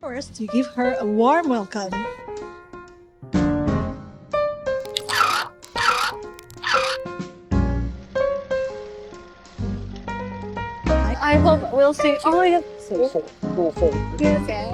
First, to give her a warm welcome. I hope we'll see. Oh my god. Okay.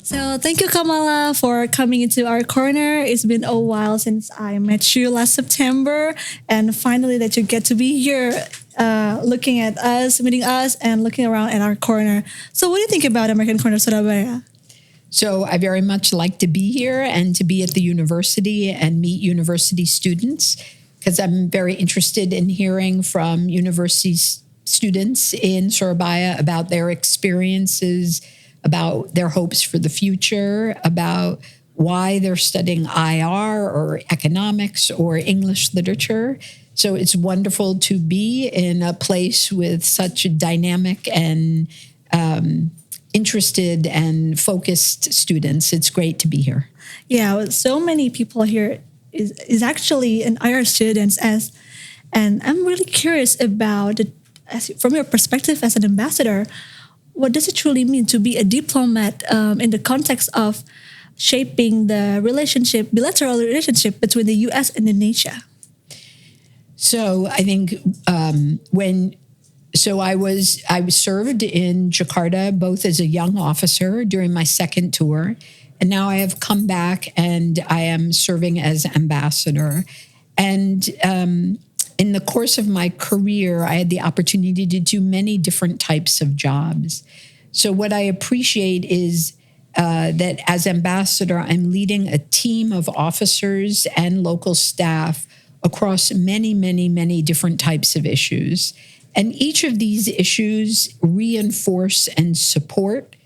So thank you, Kamala, for coming into our corner. It's been a while since I met you last September, and finally that you get to be here, looking at us, meeting us, and looking around at our corner. So, what do you think about American Corner Surabaya? So I very much like to be here and to be at the university and meet university students because I'm very interested in hearing from university students in Surabaya about their experiences, about their hopes for the future, about why they're studying IR or economics or English literature. So it's wonderful to be in a place with such dynamic and interested and focused students. It's great to be here. Yeah, with so many people here is actually an IR students and I'm really curious about from your perspective as an ambassador, what does it truly mean to be a diplomat in the context of shaping the bilateral relationship between the U.S. and Indonesia? So I think I served in Jakarta both as a young officer during my second tour, and now I have come back and I am serving as ambassador. And in the course of my career, I had the opportunity to do many different types of jobs. So what I appreciate is that as ambassador, I'm leading a team of officers and local staff across many, many, many different types of issues. And each of these issues reinforce and support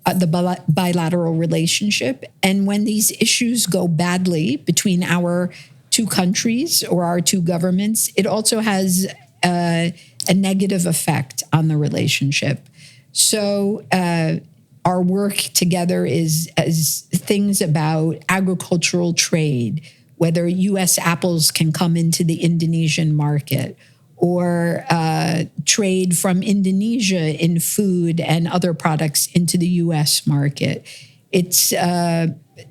the bilateral relationship. And when these issues go badly between our two countries or our two governments, it also has a negative effect on the relationship. So our work together is as things about agricultural trade, whether U.S. apples can come into the Indonesian market, or trade from Indonesia in food and other products into the U.S. market. It's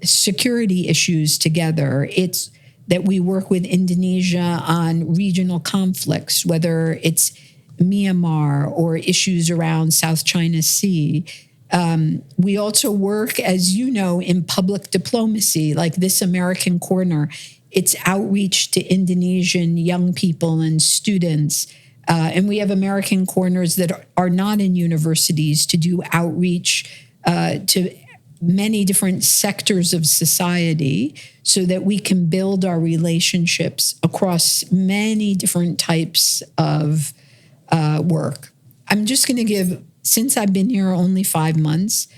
security issues together. It's that we work with Indonesia on regional conflicts, whether it's Myanmar or issues around South China Sea. We also work, as you know, in public diplomacy, like this American Corner. It's outreach to Indonesian young people and students. And we have American corners that are not in universities to do outreach to many different sectors of society so that we can build our relationships across many different types of work. I'm just going to give, since I've been here only 5 months,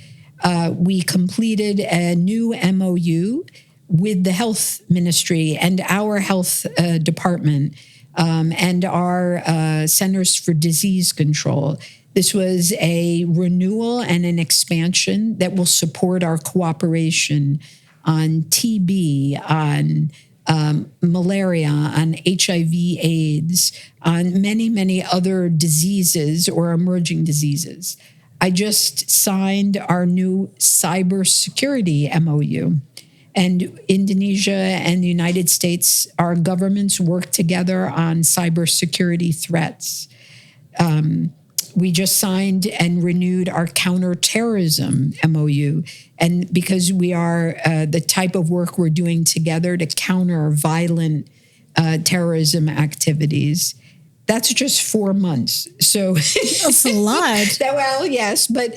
we completed a new MOU with the health ministry and our health department and our Centers for Disease Control. This was a renewal and an expansion that will support our cooperation on TB, on malaria, on HIV/AIDS, on many, many other diseases or emerging diseases. I just signed our new cybersecurity MOU. And Indonesia and the United States, our governments work together on cybersecurity threats. We just signed and renewed our counterterrorism MOU. And because we are the type of work we're doing together to counter violent terrorism activities, that's just 4 months. So that's a lot. Well, yes, but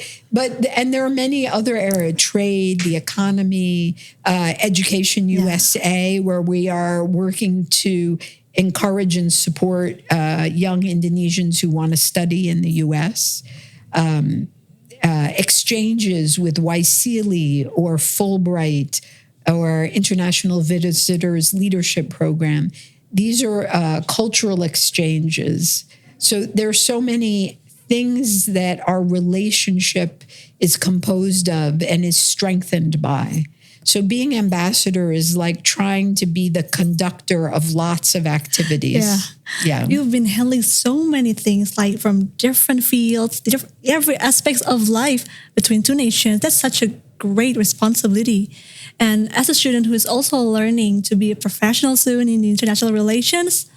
and there are many other areas: trade, the economy, Education USA, where we are working to encourage and support young Indonesians who want to study in the U.S. Exchanges with Waisili or Fulbright or International Visitors Leadership Program. These are cultural exchanges. So there are so many things that our relationship is composed of and is strengthened by. So being ambassador is like trying to be the conductor of lots of activities. Yeah. You've been handling so many things, like from different fields, every aspects of life between two nations. That's such a great responsibility. And as a student who is also learning to be a professional soon in international relations,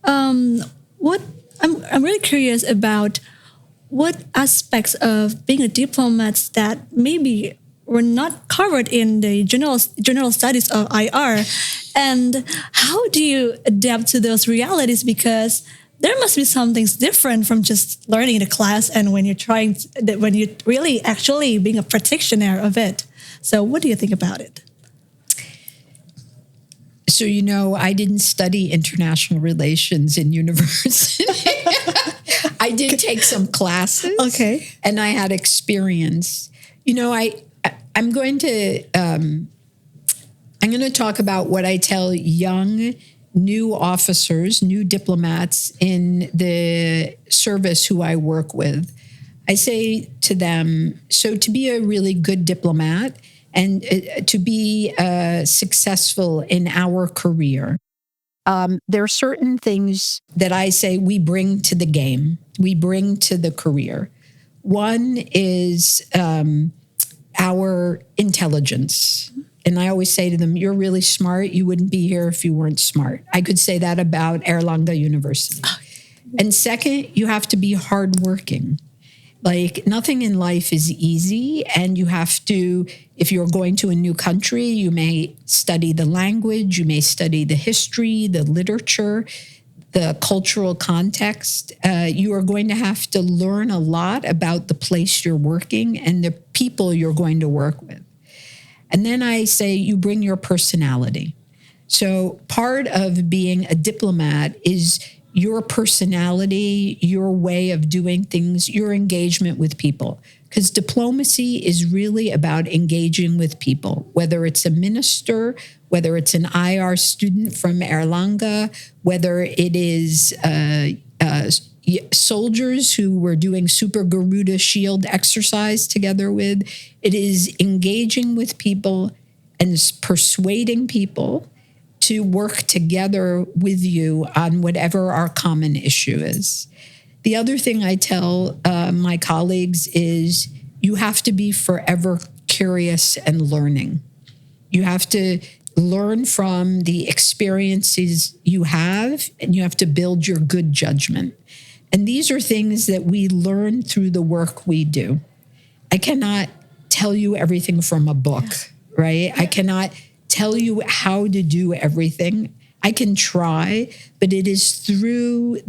what I'm really curious about what aspects of being a diplomat that maybe were not covered in the general studies of IR, and how do you adapt to those realities? Because there must be some things different from just learning in a class and when you're really actually being a practitioner of it. So what do you think about it? So, I didn't study international relations in university. I did take some classes. Okay. And I had experience. I'm going to talk about what I tell young, new officers, new diplomats in the service who I work with. I say to them, so to be a really good diplomat and to be successful in our career, there are certain things that I say we bring to the game, we bring to the career. One is our intelligence. And I always say to them, you're really smart. You wouldn't be here if you weren't smart. I could say that about Erlangga University. And second, you have to be hardworking. Like nothing in life is easy. And you have to, if you're going to a new country, you may study the language, you may study the history, the literature, the cultural context. You are going to have to learn a lot about the place you're working and the people you're going to work with. And then I say you bring your personality. So part of being a diplomat is your personality, your way of doing things, your engagement with people. Because diplomacy is really about engaging with people, whether it's a minister, whether it's an IR student from Erlangga, whether it is soldiers who we're doing Super Garuda Shield exercise together with. It is engaging with people and persuading people to work together with you on whatever our common issue is. The other thing I tell my colleagues is you have to be forever curious and learning. You have to learn from the experiences you have, and you have to build your good judgment. And these are things that we learn through the work we do. I cannot tell you everything from a book, right? I cannot tell you how to do everything. I can try, but it is through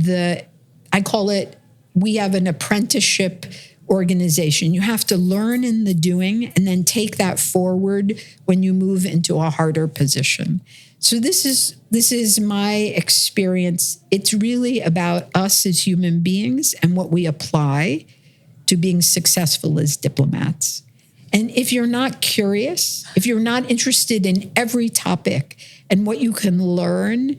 I call it, we have an apprenticeship organization. You have to learn in the doing and then take that forward when you move into a harder position. So this is my experience. It's really about us as human beings and what we apply to being successful as diplomats. And if you're not curious, if you're not interested in every topic and what you can learn,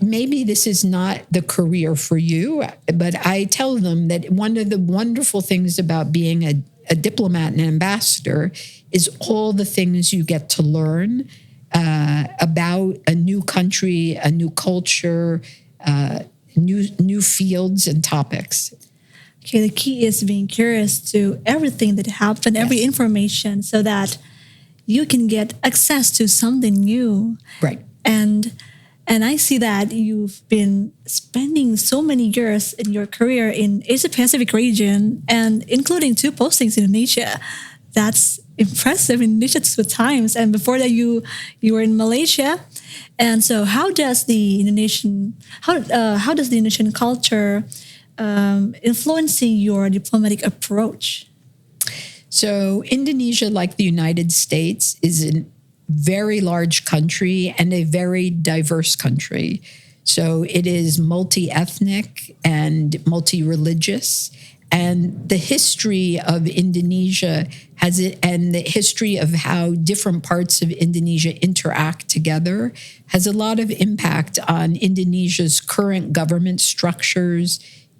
maybe this is not the career for you. But I tell them that one of the wonderful things about being a diplomat and an ambassador is all the things you get to learn about a new country, a new culture, new fields and topics. Okay, the key is being curious to everything that happens, every information, so that you can get access to something new. Right. And I see that you've been spending so many years in your career in Asia-Pacific region, and including 2 postings in Indonesia. That's impressive in Indonesia 2 times. And before that, you were in Malaysia. And so, how does the Indonesian culture influencing your diplomatic approach? So Indonesia, like the United States, is a very large country and a very diverse country. So it is multi-ethnic and multi-religious. And the history of Indonesia and the history of how different parts of Indonesia interact together has a lot of impact on Indonesia's current government structures,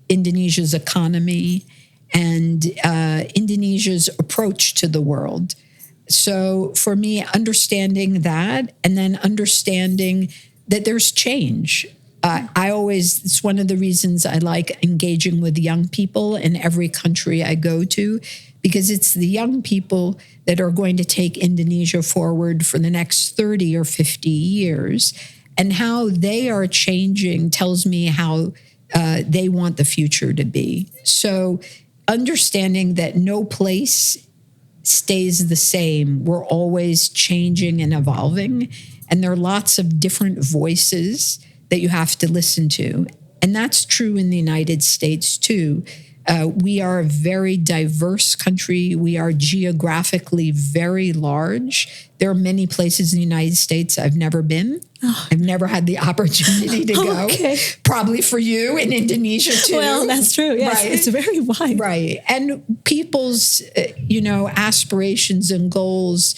Indonesia's economy, and Indonesia's approach to the world. So for me, understanding that and then understanding that there's change. It's one of the reasons I like engaging with young people in every country I go to, because it's the young people that are going to take Indonesia forward for the next 30 or 50 years. And how they are changing tells me how they want the future to be. So understanding that no place stays the same. We're always changing and evolving. And there are lots of different voices that you have to listen to. And that's true in the United States, too. We are a very diverse country. We are geographically very large. There are many places in the United States I've never been. Oh. I've never had the opportunity to go. Okay. Probably for you in Indonesia, too. Well, that's true. Yes, right? It's very wide. Right. And people's, aspirations and goals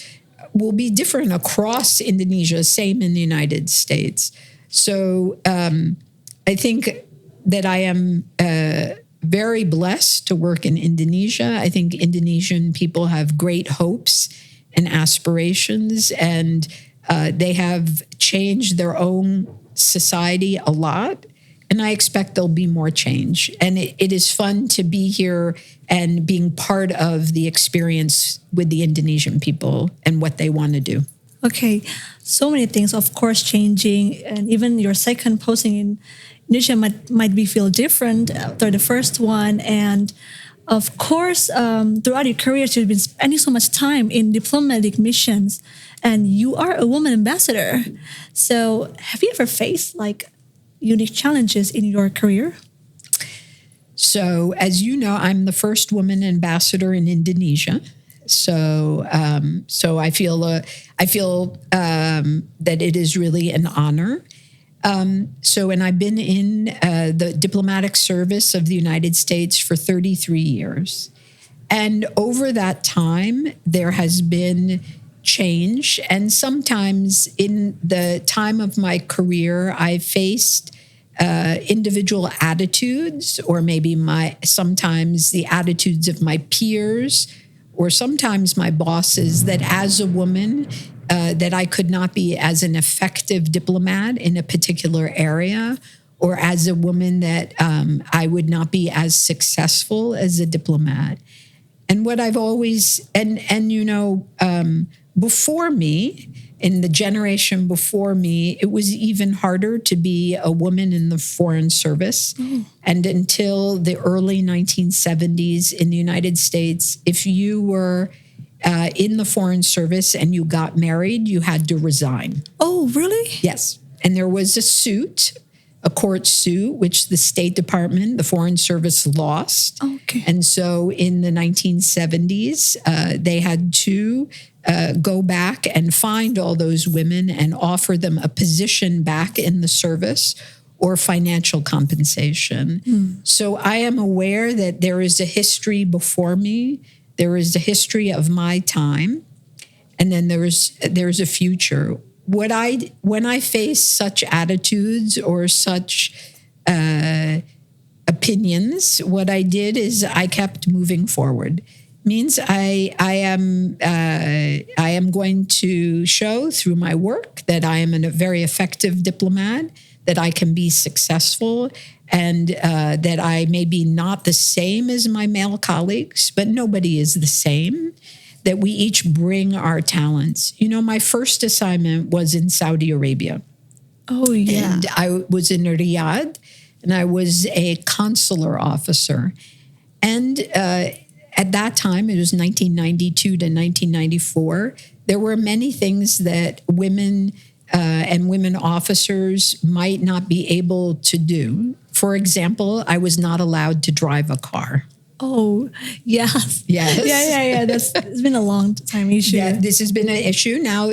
will be different across Indonesia, same in the United States. So I think that I am very blessed to work in Indonesia. I think Indonesian people have great hopes and aspirations, and they have changed their own society a lot. And I expect there'll be more change. And it is fun to be here and being part of the experience with the Indonesian people and what they want to do. Okay, so many things, of course, changing, and even your second posting in Indonesia might be feel different after the first one. And of course, throughout your career, you've been spending so much time in diplomatic missions, and you are a woman ambassador. So have you ever faced unique challenges in your career? So as you know, I'm the first woman ambassador in Indonesia. So I feel that it is really an honor. And I've been in the diplomatic service of the United States for 33 years. And over that time, there has been change. And sometimes in the time of my career, I faced individual attitudes, or maybe sometimes the attitudes of my peers, or sometimes my bosses, that as a woman, that I could not be as an effective diplomat in a particular area, or as a woman that I would not be as successful as a diplomat. And what I've always, before me, in the generation before me, it was even harder to be a woman in the Foreign Service. Mm. And until the early 1970s in the United States, if you were in the Foreign Service and you got married, you had to resign. Oh, really? Yes. And there was a court suit, which the State Department, the Foreign Service lost. Okay. And so in the 1970s, they had to go back and find all those women and offer them a position back in the service or financial compensation. Mm. So I am aware that there is a history before me. There is a history of my time, and then there's a future. When I face such attitudes or such opinions, what I did is I kept moving forward. Means I am going to show through my work that I am a very effective diplomat, that I can be successful, and that I may be not the same as my male colleagues, but nobody is the same, that we each bring our talents. My first assignment was in Saudi Arabia. Oh, yeah. And I was in Riyadh, and I was a consular officer. And at that time, it was 1992 to 1994, there were many things that women and women officers might not be able to do. For example, I was not allowed to drive a car. Oh, yes. Yes. Yeah. It's been a long time issue. Yeah, this has been an issue. Now,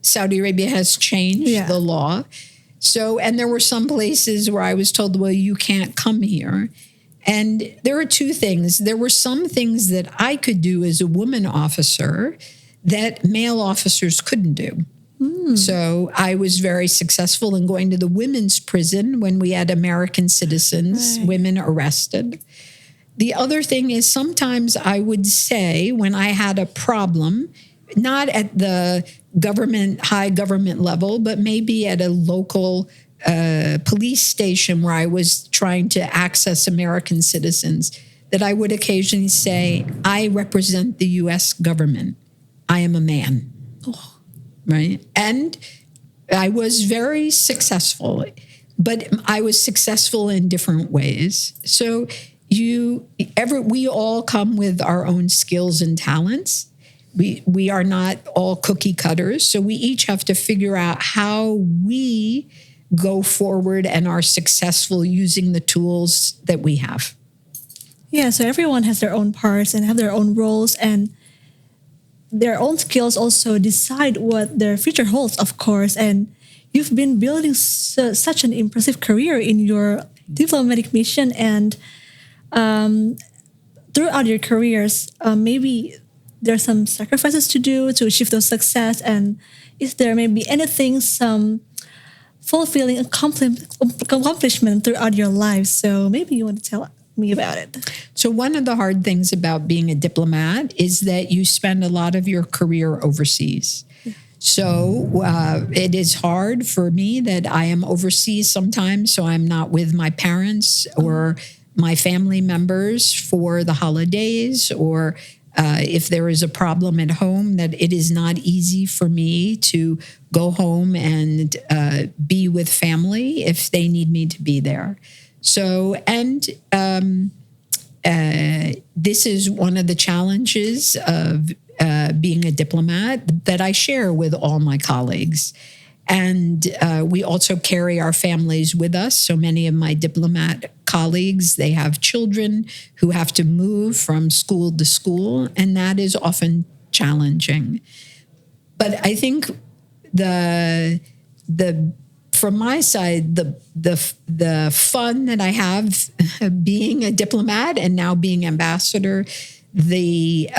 Saudi Arabia has changed the law. So, and there were some places where I was told, well, you can't come here. And there are two things. There were some things that I could do as a woman officer that male officers couldn't do. Mm. So I was very successful in going to the women's prison when we had American citizens, women arrested. The other thing is sometimes I would say when I had a problem not at the high government level, but maybe at a local police station where I was trying to access American citizens, that I would occasionally say, I represent the U.S. government. I am a man. Oh. Right? And I was very successful, but I was successful in different ways. So we all come with our own skills and talents. We are not all cookie cutters. So we each have to figure out how we go forward and are successful using the tools that we have. Yeah, so everyone has their own parts and have their own roles, and their own skills also decide what their future holds, of course. And you've been building such an impressive career in your diplomatic mission, and throughout your careers, maybe there's some sacrifices to do to achieve those success. And is there maybe anything, some fulfilling accomplishment throughout your life? So maybe you want to tell me about it. So one of the hard things about being a diplomat is that you spend a lot of your career overseas. So it is hard for me that I am overseas sometimes, so I'm not with my parents or my family members for the holidays, or if there is a problem at home, that it is not easy for me to go home and be with family if they need me to be there. So, and this is one of the challenges of being a diplomat that I share with all my colleagues. And we also carry our families with us. So many of my diplomat colleagues, they have children who have to move from school to school, and that is often challenging. But I think from my side, the fun that I have being a diplomat and now being ambassador, the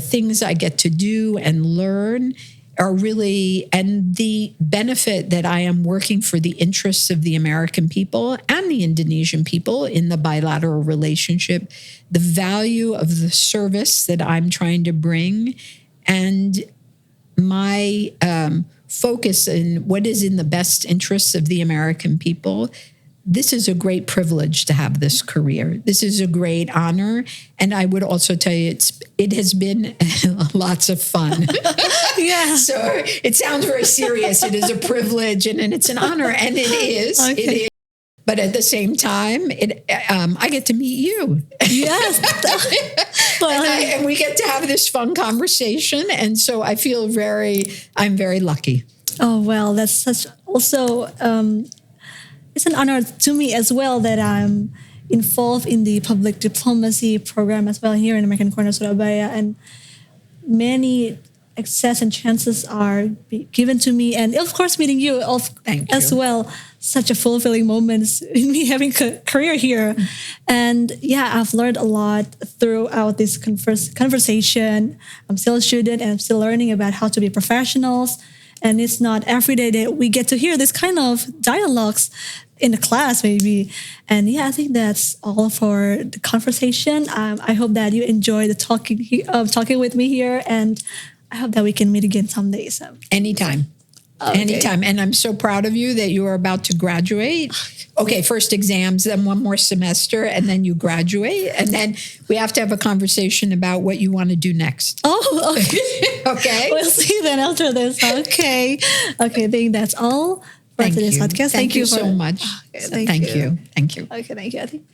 things I get to do and learn are really, and the benefit that I am working for the interests of the American people and the Indonesian people in the bilateral relationship, the value of the service that I'm trying to bring, and my focus in what is in the best interests of the American people. This is a great privilege to have this career. This is a great honor. And I would also tell you, it has been lots of fun. Yeah. So it sounds very serious. It is a privilege and it's an honor. And it is. Okay. It is. But at the same time, I get to meet you. Yes. and we get to have this fun conversation. And so I feel I'm very lucky. Oh, well, that's such also, it's an honor to me as well that I'm involved in the public diplomacy program as well here in American Corner, Surabaya. And many access and chances are given to me. And of course, meeting you as well. Such a fulfilling moment in me having a career here. And yeah, I've learned a lot throughout this conversation. I'm still a student and I'm still learning about how to be professionals. And it's not every day that we get to hear this kind of dialogues in a class maybe. And yeah, I think that's all for the conversation. I hope that you enjoy the talking with me here. And I hope that we can meet again someday. So. Anytime. Okay. Anytime. And I'm so proud of you that you are about to graduate. Okay, first exams, then one more semester, and then you graduate. And then we have to have a conversation about what you want to do next. Oh, okay. Okay. We'll see then after this. Okay. Okay, I think that's all for today's podcast. Thank you so much. Okay, thank you. Okay, thank you. I think